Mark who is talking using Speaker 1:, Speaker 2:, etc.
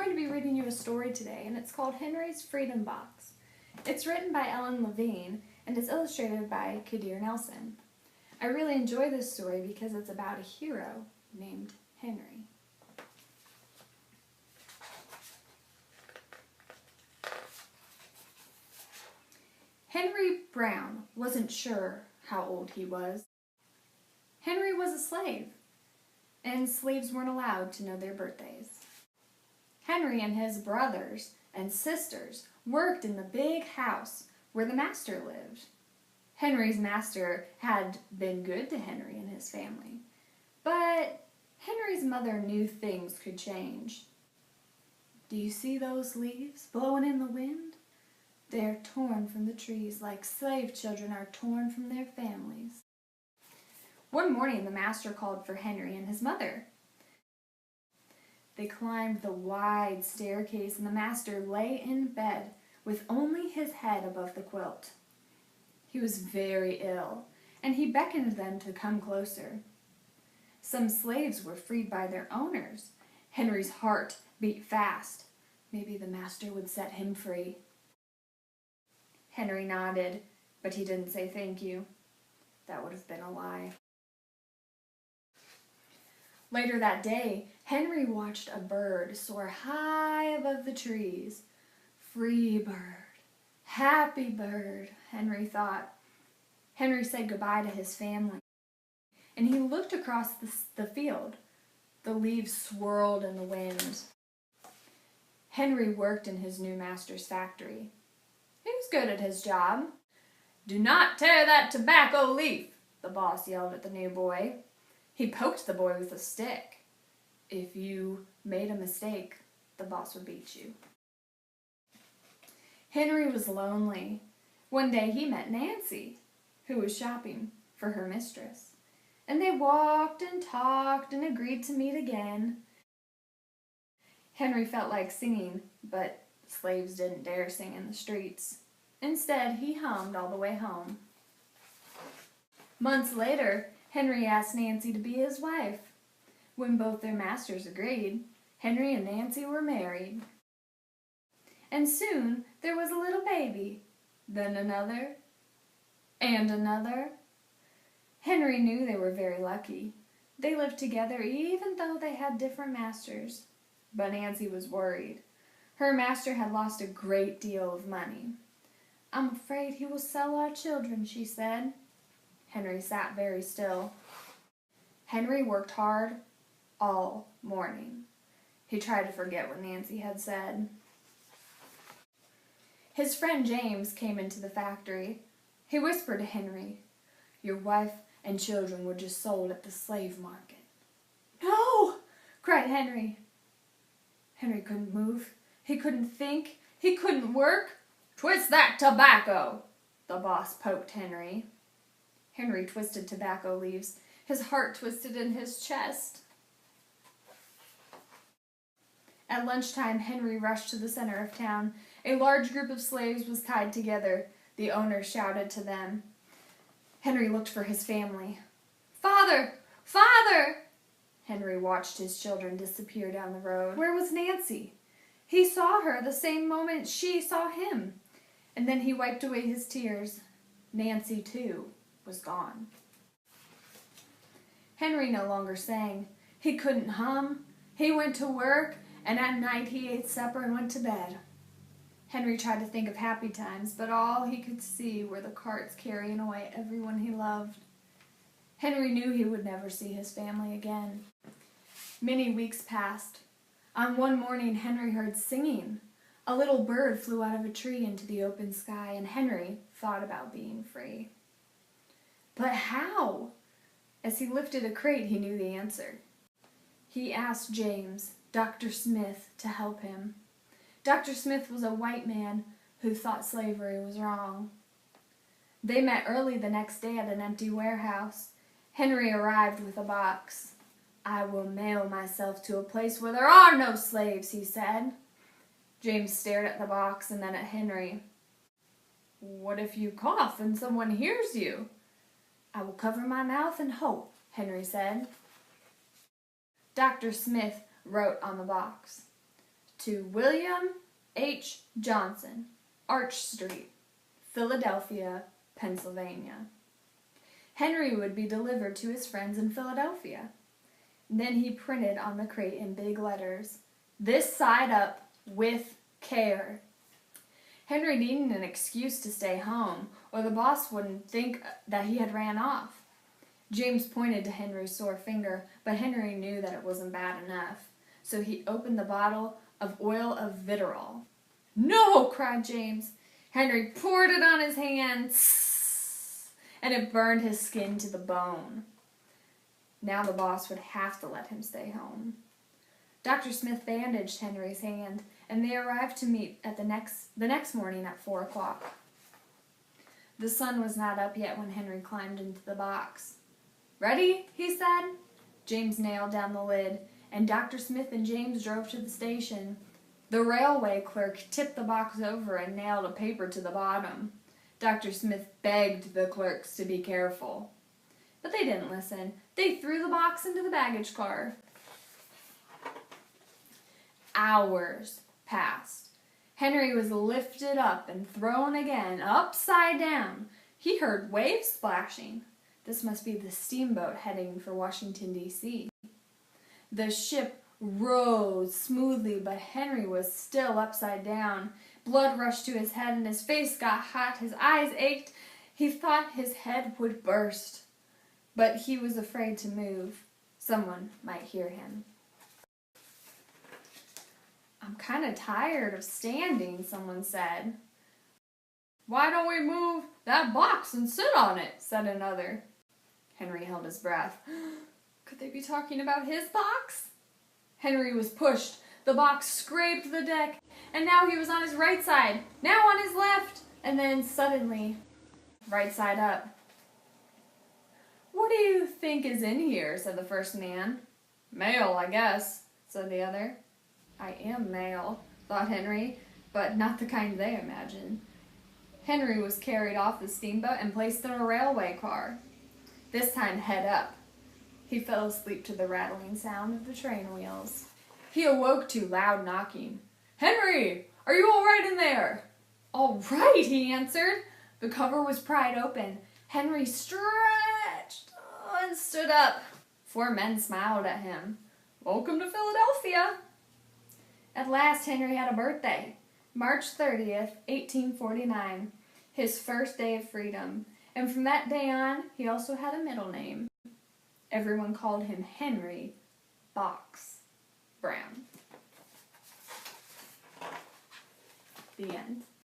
Speaker 1: going to be reading you a story today, and it's called Henry's Freedom Box. It's written by Levine, and it's illustrated by Kadir Nelson. I really enjoy this story because it's about a hero named Henry. Henry Brown wasn't sure how old he was. Henry was a slave, and slaves weren't allowed to know their birthdays. Henry and his brothers and sisters worked in the big house where the master lived. Henry's master had been good to Henry and his family, but Henry's mother knew things could change. Do you see those leaves blowing in the wind? They're torn from the trees like slave children are torn from their families. One morning the master called for Henry and his mother. They climbed the wide staircase, and the master lay in bed with only his head above the quilt. He was very ill, and he beckoned them to come closer. Some slaves were freed by their owners. Henry's heart beat fast. Maybe the master would set him free. Henry nodded, but he didn't say thank you. That would have been a lie. Later that day, Henry watched a bird soar high above the trees. Free bird, happy bird, Henry thought. Henry said goodbye to his family, and he looked across the field. The leaves swirled in the wind. Henry worked in his new master's factory. He was good at his job. "Do not tear that tobacco leaf," the boss yelled at the new boy. He poked the boy with a stick. If you made a mistake, the boss would beat you. Henry was lonely. One day he met Nancy, who was shopping for her mistress, and they walked and talked and agreed to meet again. Henry felt like singing, but slaves didn't dare sing in the streets. Instead, he hummed all the way home. Months later, Henry asked Nancy to be his wife. When both their masters agreed, Henry and Nancy were married. And soon there was a little baby, then another, and another. Henry knew they were very lucky. They lived together even though they had different masters. But Nancy was worried. Her master had lost a great deal of money. "I'm afraid he will sell our children," she said. Henry sat very still. Henry worked hard all morning. He tried to forget what Nancy had said. His friend James came into the factory. He whispered to Henry, "Your wife and children were just sold at the slave market." "No!" cried Henry. Henry couldn't move. He couldn't think. He couldn't work. "Twist that tobacco!" the boss poked Henry. Henry twisted tobacco leaves. His heart twisted in his chest. At lunchtime, Henry rushed to the center of town. A large group of slaves was tied together. The owner shouted to them. Henry looked for his family. "Father! Father!" Henry watched his children disappear down the road. Where was Nancy? He saw her the same moment she saw him. And then he wiped away his tears. Nancy, too, was gone. Henry no longer sang. He couldn't hum. He went to work, and at night he ate supper and went to bed. Henry tried to think of happy times, but all he could see were the carts carrying away everyone he loved. Henry knew he would never see his family again. Many weeks passed. On one morning, Henry heard singing. A little bird flew out of a tree into the open sky, and Henry thought about being free. But how? As he lifted a crate, he knew the answer. He asked James, Dr. Smith, to help him. Dr. Smith was a white man who thought slavery was wrong. They met early the next day at an empty warehouse. Henry arrived with a box. "I will mail myself to a place where there are no slaves," he said. James stared at the box and then at Henry. "What if you cough and someone hears you?" "I will cover my mouth and hope," Henry said. Dr. Smith wrote on the box, to William H. Johnson, Arch Street, Philadelphia, Pennsylvania. Henry would be delivered to his friends in Philadelphia. Then he printed on the crate in big letters, "This side up with care." Henry needed an excuse to stay home, or the boss wouldn't think that he had ran off. James pointed to Henry's sore finger, but Henry knew that it wasn't bad enough, so he opened the bottle of oil of vitriol. "No!" cried James. Henry poured it on his hands, and it burned his skin to the bone. Now the boss would have to let him stay home. Dr. Smith bandaged Henry's hand, and they arrived to meet at the next morning at 4 o'clock. The sun was not up yet when Henry climbed into the box. "Ready?" he said. James nailed down the lid, and Dr. Smith and James drove to the station. The railway clerk tipped the box over and nailed a paper to the bottom. Dr. Smith begged the clerks to be careful. But they didn't listen. They threw the box into the baggage car. Hours passed. Henry was lifted up and thrown again, upside down. He heard waves splashing. This must be the steamboat heading for Washington, D.C. The ship rose smoothly, but Henry was still upside down. Blood rushed to his head and his face got hot. His eyes ached. He thought his head would burst, but he was afraid to move. Someone might hear him. "I'm kind of tired of standing," someone said. "Why don't we move that box and sit on it?" said another. Henry held his breath. Could they be talking about his box? Henry was pushed. The box scraped the deck, and now he was on his right side, now on his left, and then suddenly, right side up. "What do you think is in here?" said the first man. "Mail, I guess," said the other. "I am mail," thought Henry, but not the kind they imagined. Henry was carried off the steamboat and placed in a railway car. This time head up. He fell asleep to the rattling sound of the train wheels. He awoke to loud knocking. "Henry, are you all right in there?" "All right," he answered. The cover was pried open. Henry stretched and stood up. 4 men smiled at him. "Welcome to Philadelphia." At last Henry had a birthday. March 30th, 1849, his first day of freedom. And from that day on, he also had a middle name. Everyone called him Henry Box Brown. The end.